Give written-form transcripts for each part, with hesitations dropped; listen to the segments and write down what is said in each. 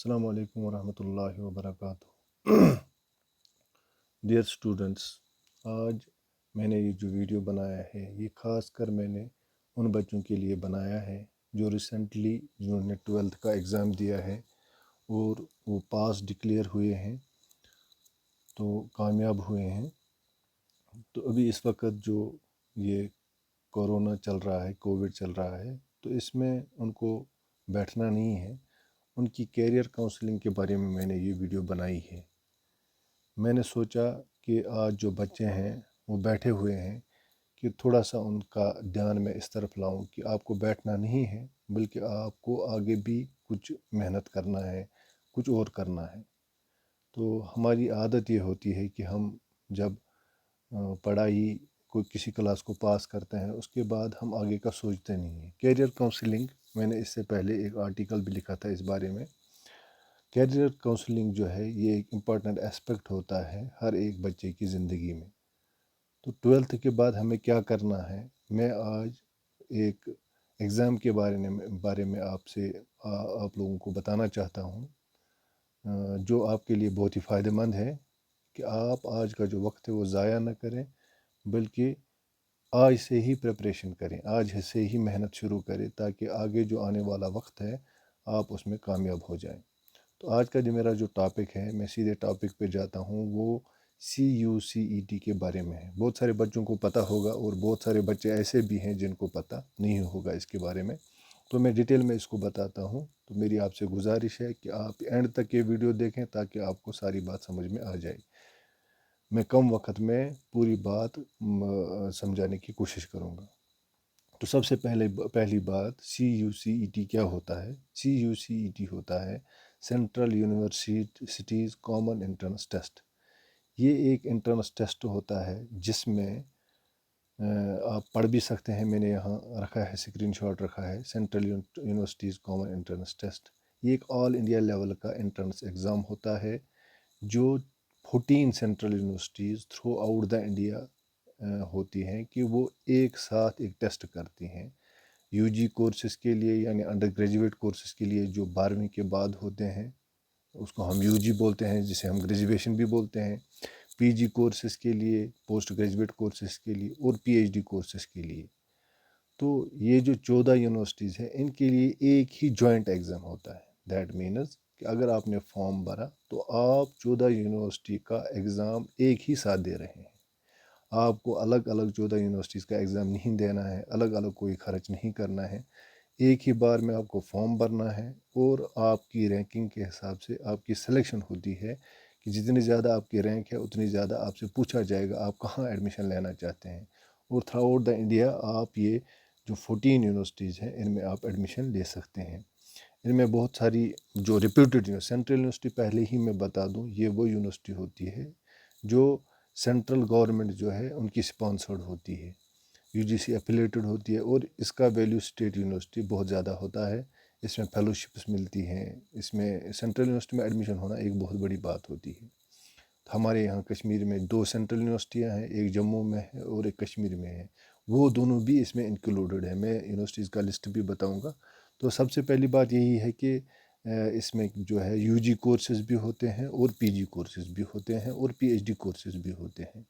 अस्सलाम वालेकुम वरहमतुल्लाहि वबरकातुहू। डियर स्टूडेंट्स, आज मैंने ये जो वीडियो बनाया है ये ख़ास कर मैंने उन बच्चों के लिए बनाया है जो रिसेंटली जिन्होंने 12th का एग्ज़ाम दिया है और वो पास डिक्लेयर हुए हैं, तो कामयाब हुए हैं। तो अभी इस वक्त जो ये कोरोना चल रहा है, कोविड चल रहा है, तो इसमें उनको बैठना नहीं है। उनकी कैरियर काउंसलिंग के बारे में मैंने ये वीडियो बनाई है। मैंने सोचा कि आज जो बच्चे हैं वो बैठे हुए हैं कि थोड़ा सा उनका ध्यान मैं इस तरफ लाऊं कि आपको बैठना नहीं है, बल्कि आपको आगे भी कुछ मेहनत करना है, कुछ और करना है। तो हमारी आदत ये होती है कि हम जब पढ़ाई कोई किसी क्लास को पास करते हैं उसके बाद हम आगे का सोचते नहीं हैं। कैरियर काउंसलिंग, मैंने इससे पहले एक आर्टिकल भी लिखा था इस बारे में। कैरियर काउंसलिंग जो है ये एक इम्पॉर्टेंट एस्पेक्ट होता है हर एक बच्चे की ज़िंदगी में। तो 12th के बाद हमें क्या करना है, मैं आज एक एग्ज़ाम के बारे में आपसे आप लोगों को बताना चाहता हूँ, जो आपके लिए बहुत ही फ़ायदेमंद है कि आप आज का जो वक्त है वो ज़ाया न करें, बल्कि आज से ही प्रिपरेशन करें, आज से ही मेहनत शुरू करें, ताकि आगे जो आने वाला वक्त है आप उसमें कामयाब हो जाएं। तो आज का जो मेरा जो टॉपिक है, मैं सीधे टॉपिक पे जाता हूँ। वो CUCET के बारे में है। बहुत सारे बच्चों को पता होगा और बहुत सारे बच्चे ऐसे भी हैं जिनको पता नहीं होगा इसके बारे में। तो मैं डिटेल में इसको बताता हूँ। तो मेरी आपसे गुजारिश है कि आप एंड तक ये वीडियो देखें ताकि आपको सारी बात समझ में आ जाए। मैं कम वक्त में पूरी बात समझाने की कोशिश करूँगा। तो सबसे पहली बात, CUCET क्या होता है। CUCET होता है central universities common entrance test. ये एक एंट्रेंस टेस्ट होता है जिसमें आप पढ़ भी सकते हैं, मैंने यहाँ रखा है, स्क्रीनशॉट रखा है। Central universities common entrance test ये एक ऑल इंडिया लेवल का एंट्रेंस एग्ज़ाम होता है जो 14 central universities throughout the India होती हैं कि वो एक साथ एक टेस्ट करती हैं। UG कोर्सेज़ के लिए यानी अंडर ग्रेजुएट कोर्सेज़ के लिए जो 12वीं के बाद होते हैं उसको हम UG बोलते हैं, जिसे हम ग्रेजुएशन भी बोलते हैं। PG कोर्सेज़ के लिए, पोस्ट ग्रेजुएट कोर्सेज़ के लिए और PhD कोर्सेज़ के लिए। तो ये जो 14 यूनिवर्सिटीज़ हैं इनके लिए एक ही जॉइंट एग्ज़ाम होता है। दैट मीन्स कि अगर आपने फॉर्म भरा तो आप 14 यूनिवर्सिटी का एग्ज़ाम एक ही साथ दे रहे हैं। आपको अलग अलग 14 यूनिवर्सिटीज़ का एग्ज़ाम नहीं देना है, अलग अलग कोई खर्च नहीं करना है। एक ही बार में आपको फॉर्म भरना है और आपकी रैंकिंग के हिसाब से आपकी सिलेक्शन होती है कि जितनी ज़्यादा आपकी रैंक है उतनी ज़्यादा आपसे पूछा जाएगा आप कहाँ एडमिशन लेना चाहते हैं। और थ्रू आउट द इंडिया आप ये जो 14 यूनिवर्सिटीज़ हैं इनमें आप एडमिशन ले सकते हैं। इनमें बहुत सारी जो रिप्यूटेड सेंट्रल यूनिवर्सिटी, पहले ही मैं बता दूं, ये वो यूनिवर्सिटी होती है जो सेंट्रल गवर्नमेंट जो है उनकी स्पॉन्सर्ड होती है, UGC एफिलेटेड होती है। और इसका वैल्यू स्टेट यूनिवर्सिटी बहुत ज़्यादा होता है। इसमें फेलोशिप्स मिलती हैं। इसमें सेंट्रल यूनिवर्सिटी में एडमिशन होना एक बहुत बड़ी बात होती है। हमारे यहाँ कश्मीर में 2 सेंट्रल यूनिवर्सिटियाँ हैं, एक जम्मू में है और एक कश्मीर में है। वो दोनों भी इसमें इंक्लूडेड है। मैं यूनिवर्सिटीज़ का लिस्ट भी बताऊँगा। तो सबसे पहली बात यही है कि इसमें जो है UG कोर्सेज़ भी होते हैं और PG कोर्सेज़ भी होते हैं और PhD कोर्सेज़ भी होते हैं।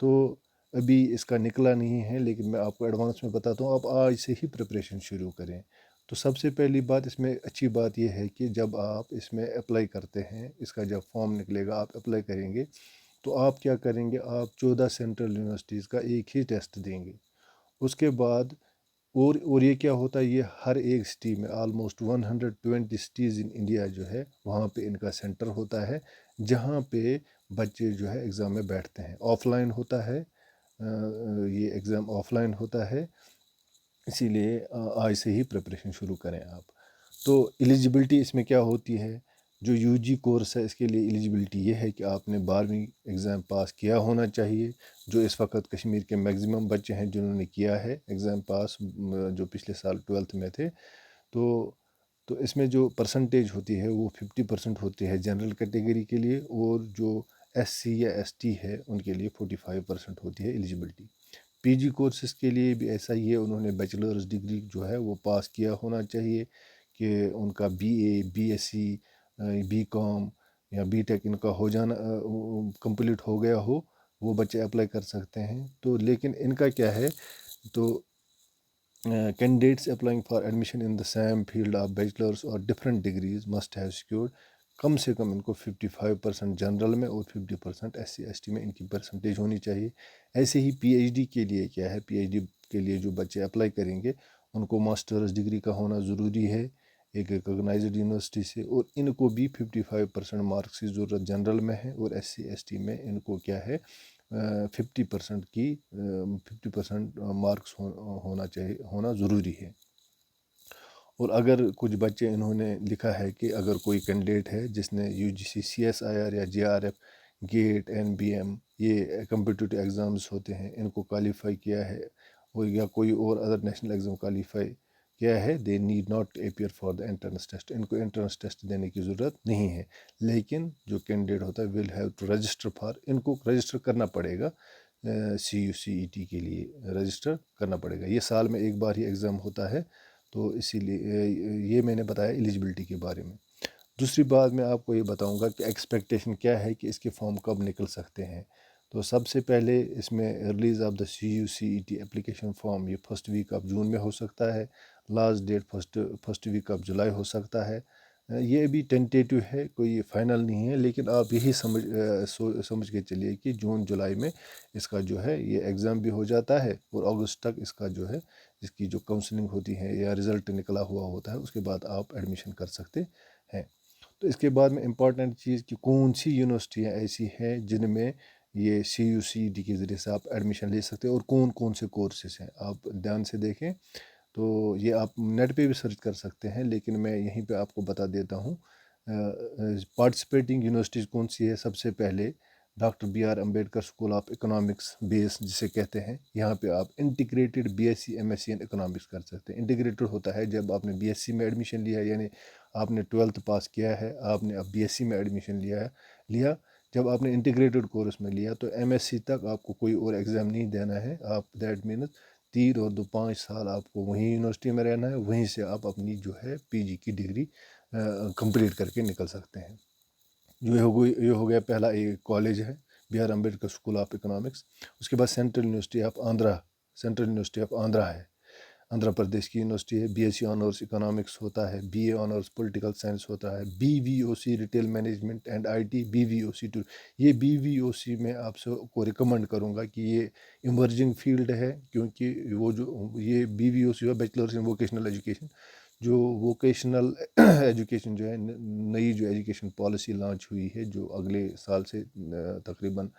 तो अभी इसका निकला नहीं है, लेकिन मैं आपको एडवांस में बताता हूँ, आप आज से ही प्रिपरेशन शुरू करें। तो सबसे पहली बात, इसमें अच्छी बात यह है कि जब आप इसमें अप्लाई करते हैं, इसका जब फॉर्म निकलेगा आप अप्लाई करेंगे, तो आप क्या करेंगे, आप 14 सेंट्रल यूनिवर्सिटीज़ का एक ही टेस्ट देंगे। उसके बाद और ये क्या होता है, ये हर एक सिटी में ऑलमोस्ट 120 सिटीज़ इन इंडिया जो है वहाँ पे इनका सेंटर होता है, जहाँ पे बच्चे जो है एग्ज़ाम में बैठते हैं। ऑफलाइन होता है, ये एग्ज़ाम ऑफलाइन होता है, इसीलिए आज से ही प्रिपरेशन शुरू करें आप। तो एलिजिबिलिटी इसमें क्या होती है, जो UG कोर्स है इसके लिए एलिजिबिलिटी ये है कि आपने 12वीं एग्ज़ाम पास किया होना चाहिए, जो इस वक्त कश्मीर के मैक्सिमम बच्चे हैं जिन्होंने किया है एग्ज़ाम पास, जो पिछले साल 12th में थे। तो इसमें जो परसेंटेज होती है वो 50% होती है जनरल कैटेगरी के लिए, और जो SC या ST है उनके लिए 45% होती है एलिजिबिलिटी। PG कोर्सेज़ के लिए भी ऐसा ही है, उन्होंने बैचलर्स डिग्री जो है वो पास किया होना चाहिए, कि उनका BA BSc बी कॉम या बी टेक इनका हो जाना कंप्लीट हो गया हो, वो बच्चे अप्लाई कर सकते हैं। तो लेकिन इनका क्या है, तो candidates applying for admission in the same field of bachelor's or different degrees must have secured कम से कम इनको 55% जनरल में और 50% SC ST में इनकी परसेंटेज होनी चाहिए। ऐसे ही PhD के लिए क्या है, PhD के लिए जो बच्चे अप्लाई करेंगे उनको मास्टर्स डिग्री का होना ज़रूरी है एक रिकॉग्नाइज्ड यूनिवर्सिटी से, और इनको भी 55% मार्क्स की ज़रूरत जनरल में है, और SC ST में इनको क्या है 50% की 50% मार्क्स होना चाहिए, होना ज़रूरी है। और अगर कुछ बच्चे इन्होंने लिखा है कि अगर कोई कैंडिडेट है जिसने UGC CSIR या JRF गेट NBM ये कम्पिटिटिव एग्ज़ाम्स होते हैं इनको क्वालिफाई किया है, और या कोई और अदर नेशनल एग्ज़ाम क्वालिफाई किया है, they need not appear for the entrance test, इनको एंट्रेंस टेस्ट देने की ज़रूरत नहीं है। लेकिन जो कैंडिडेट होता है will have to register for, इनको रजिस्टर करना पड़ेगा CUCET के लिए रजिस्टर करना पड़ेगा। ये साल में एक बार ही एग्ज़ाम होता है, तो इसीलिए ये मैंने बताया एलिजिबिलिटी के बारे में। दूसरी बात मैं आपको ये बताऊंगा कि एक्सपेक्टेशन क्या है कि इसके फॉर्म कब निकल सकते हैं। तो सबसे पहले इसमें release of the CUCET application form ये फर्स्ट वीक ऑफ जून में हो सकता है, last date first week of July हो सकता है। ये अभी टेंटेटिव है, कोई फाइनल नहीं है, लेकिन आप यही समझ के चलिए कि जून जुलाई में इसका जो है ये एग्ज़ाम भी हो जाता है, और अगस्त तक इसका जो है इसकी जो काउंसलिंग होती है या रिज़ल्ट निकला हुआ होता है, उसके बाद आप एडमिशन कर सकते हैं। तो इसके बाद में इम्पॉर्टेंट चीज़ कि कौन सी यूनिवर्सिटियाँ ऐसी हैं जिनमें ये CUCET के ज़रिए से आप एडमिशन ले सकते हैं, और कौन कौन से कोर्सेज हैं आप ध्यान से देखें। तो ये आप नेट पे भी सर्च कर सकते हैं, लेकिन मैं यहीं पे आपको बता देता हूँ पार्टिसिपेटिंग यूनिवर्सिटीज़ कौन सी है। सबसे पहले doctor BR Ambedkar school of economics base जिसे कहते हैं, यहाँ पे आप integrated BSc MSc in economics कर सकते हैं। इंटीग्रेटेड होता है जब आपने BSc में एडमिशन लिया, यानी आपने 12th पास किया है, आपने अब BSc में एडमिशन लिया। जब आपने इंटीग्रेटेड कोर्स में लिया तो MSc तक आपको कोई और एग्ज़ाम नहीं देना है। आप दैट मीन्स 3 और 2 5 साल आपको वहीं यूनिवर्सिटी में रहना है, वहीं से आप अपनी जो है PG की डिग्री कंप्लीट करके निकल सकते हैं। ये हो गया पहला एक कॉलेज है BR Ambedkar school of economics. उसके बाद सेंट्रल यूनिवर्सिटी ऑफ आंध्रा है, आंध्र प्रदेश की यूनिवर्सिटी है। BSc ऑनर्स इकोनॉमिक्स होता है, BA ऑनर्स पॉलिटिकल साइंस होता है, BVOC retail management and IT, BVOC two. ये BVOC में आपसे को रिकमेंड करूँगा कि ये इमर्जिंग फील्ड है, क्योंकि वो जो ये BVOC है बैचलर्स इन वोकेशनल एजुकेशन, जो वोकेशनल एजुकेशन जो है नई जो एजुकेशन पॉलिसी लॉन्च हुई है, जो अगले साल से तकरीबन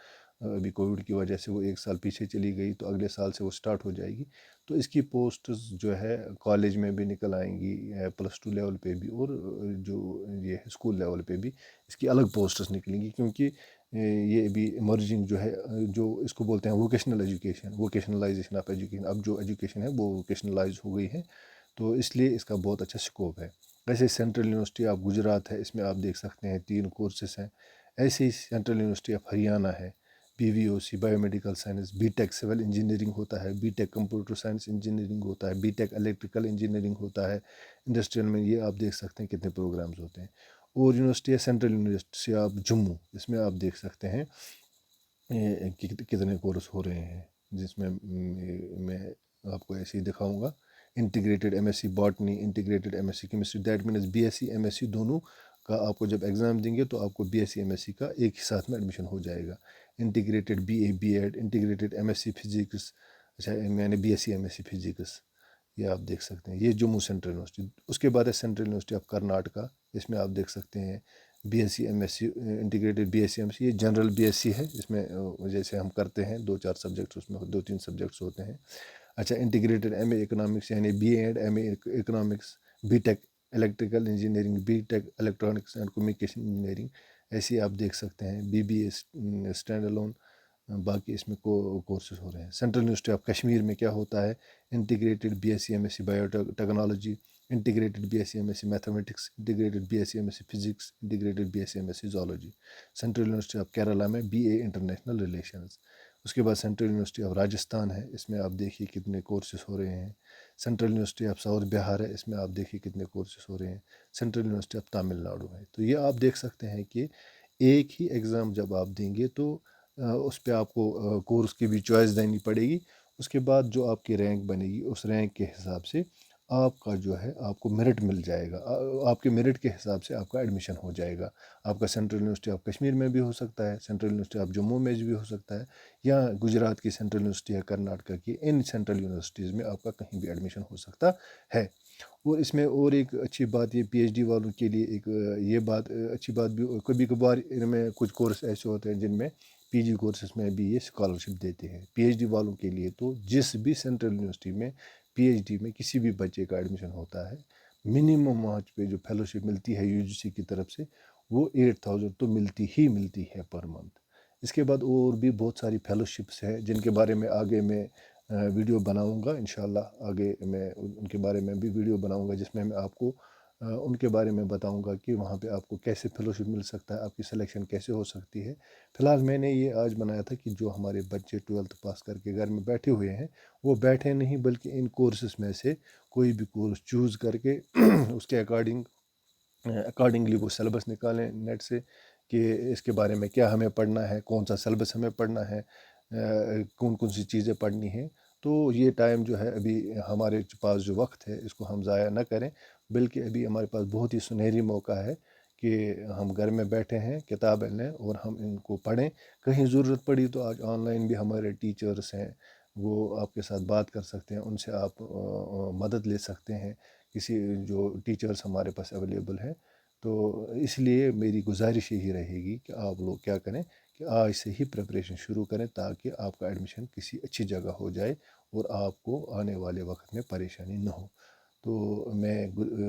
अभी कोविड की वजह से वो एक साल पीछे चली गई, तो अगले साल से वो स्टार्ट हो जाएगी। तो इसकी पोस्ट्स जो है कॉलेज में भी निकल आएंगी, +2 लेवल पे भी, और जो ये स्कूल लेवल पे भी इसकी अलग पोस्ट्स निकलेंगी, क्योंकि ये भी इमर्जिंग जो है, जो इसको बोलते हैं vocational education, vocationalisation of education. अब जो एजुकेशन है वो वोकेशनलाइज हो गई है, तो इसलिए इसका बहुत अच्छा स्कोप है। ऐसे सेंट्रल यूनिवर्सिटी ऑफ गुजरात है, इसमें आप देख सकते हैं 3 कोर्सेस हैं। ऐसे ही सेंट्रल यूनिवर्सिटी ऑफ हरियाणा है, BVOC biomedical science, BTech civil engineering होता है, BTech कंप्यूटर साइंस इंजीनियरिंग होता है, BTech इलेक्ट्रिकल इंजीनियरिंग होता है। इंडस्ट्रियल में ये आप देख सकते हैं कितने प्रोग्राम्स होते हैं। और यूनिवर्सिटी है सेंट्रल यूनिवर्सिटी ऑफ जम्मू, इसमें आप देख सकते हैं कितने कोर्स हो रहे हैं, जिसमें मैं आपको ऐसे ही दिखाऊंगा। Integrated MSc botany, integrated MSc chemistry, that means BSc MSc दोनों का आपको जब एग्ज़ाम देंगे तो आपको BSc MSc का एक ही साथ में एडमिशन हो जाएगा। Integrated BA BEd, integrated MSc physics, अच्छा मैंने BSc MSc फिजिक्स, ये आप देख सकते हैं। ये जम्मू सेंट्रल यूनिवर्सिटी। उसके बाद है सेंट्रल यूनिवर्सिटी ऑफ कर्नाटका, इसमें आप देख सकते हैं BSc MSc integrated BSc MSc, ये जनरल BSc है। इसमें जैसे हम करते हैं 2-4 सब्जेक्ट्स, उसमें 2-3 सब्जेक्ट्स होते हैं। अच्छा, इंटीग्रेटेड MA इकोनॉमिक्स यानी BA and MA economics, BTech electrical engineering, BTech electronics and communication engineering, ऐसे आप देख सकते हैं। BBA स्टैंड अलोन, बाकी इसमें कोर्सेज हो रहे हैं। सेंट्रल यूनिवर्सिटी ऑफ कश्मीर में क्या होता है, integrated BSc MSc biotechnology, integrated BSc MSc mathematics, integrated BSc MSc physics, integrated BSc MSc zoology. Central university of Kerala में BA इंटरनेशनल रिलेशंस। उसके बाद सेंट्रल यूनिवर्सिटी ऑफ राजस्थान है, इसमें आप देखिए कितने कोर्सेज हो रहे हैं। Central university of south Bihar है, इसमें आप देखिए कितने कोर्सेज हो रहे हैं। सेंट्रल यूनिवर्सिटी ऑफ तमिलनाडु है। तो ये आप देख सकते हैं कि एक ही एग्ज़ाम जब आप देंगे तो उस पे आपको कोर्स की भी चॉइस देनी पड़ेगी। उसके बाद जो आपकी रैंक बनेगी उस रैंक के हिसाब से आपका जो है आपको मेरिट मिल जाएगा। आपके मेरिट के हिसाब से आपका एडमिशन हो जाएगा। आपका सेंट्रल यूनिवर्सिटी ऑफ कश्मीर में भी हो सकता है, सेंट्रल यूनिवर्सिटी ऑफ जम्मू में भी हो सकता है, या गुजरात की सेंट्रल यूनिवर्सिटी या कर्नाटका की इन सेंट्रल यूनिवर्सिटीज़ में आपका कहीं भी एडमिशन हो सकता है। और इसमें और एक अच्छी बात ये पीएचडी वालों के लिए एक ये बात अच्छी बात भी, कभी कभार इनमें कुछ कोर्स ऐसे होते हैं जिनमें पीजी कोर्सेज में भी ये स्कॉलरशिप देते हैं। पीएचडी वालों के लिए तो जिस भी सेंट्रल यूनिवर्सिटी में पीएचडी में किसी भी बच्चे का एडमिशन होता है, मिनिमम वहाँ पे जो फेलोशिप मिलती है यूजीसी की तरफ से वो 8000 तो मिलती है पर मंथ। इसके बाद और भी बहुत सारी फेलोशिप्स हैं जिनके बारे में आगे मैं वीडियो बनाऊंगा इंशाल्लाह। आगे मैं उनके बारे में भी वीडियो बनाऊंगा जिसमें मैं आपको उनके बारे में बताऊंगा कि वहाँ पे आपको कैसे फेलोशिप मिल सकता है, आपकी सिलेक्शन कैसे हो सकती है। फ़िलहाल मैंने ये आज बनाया था कि जो हमारे बच्चे 12th पास करके घर में बैठे हुए हैं वो बैठे नहीं, बल्कि इन कोर्सेस में से कोई भी कोर्स चूज़ करके उसके अकॉर्डिंगली वो सिलेबस निकालें नेट से कि इसके बारे में क्या हमें पढ़ना है, कौन सा सिलेबस हमें पढ़ना है, कौन कौन सी चीज़ें पढ़नी हैं। तो ये टाइम जो है अभी हमारे पास जो वक्त है इसको हम ज़ाया ना करें, बल्कि अभी हमारे पास बहुत ही सुनहरी मौका है कि हम घर में बैठे हैं, किताबें लें और हम इनको पढ़ें। कहीं ज़रूरत पड़ी तो आज ऑनलाइन भी हमारे टीचर्स हैं, वो आपके साथ बात कर सकते हैं, उनसे आप मदद ले सकते हैं, किसी जो टीचर्स हमारे पास अवेलेबल हैं। तो इसलिए मेरी गुजारिश यही रहेगी कि आप लोग क्या करें कि आज से ही प्रिपरेशन शुरू करें ताकि आपका एडमिशन किसी अच्छी जगह हो जाए और आपको आने वाले वक्त में परेशानी न हो। तो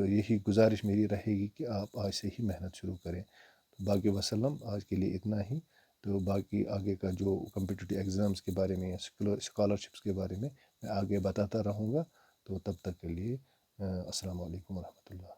यही गुजारिश मेरी रहेगी कि आप आज से ही मेहनत शुरू करें। तो बाकी वसल्लम, आज के लिए इतना ही। तो बाकी आगे का जो कम्पिटिटिव एग्ज़ाम्स के बारे में या स्कॉलरशिप्स के बारे में मैं आगे बताता रहूँगा। तो तब तक के लिए अस्सलाम वालेकुम रहमतुल्लाह।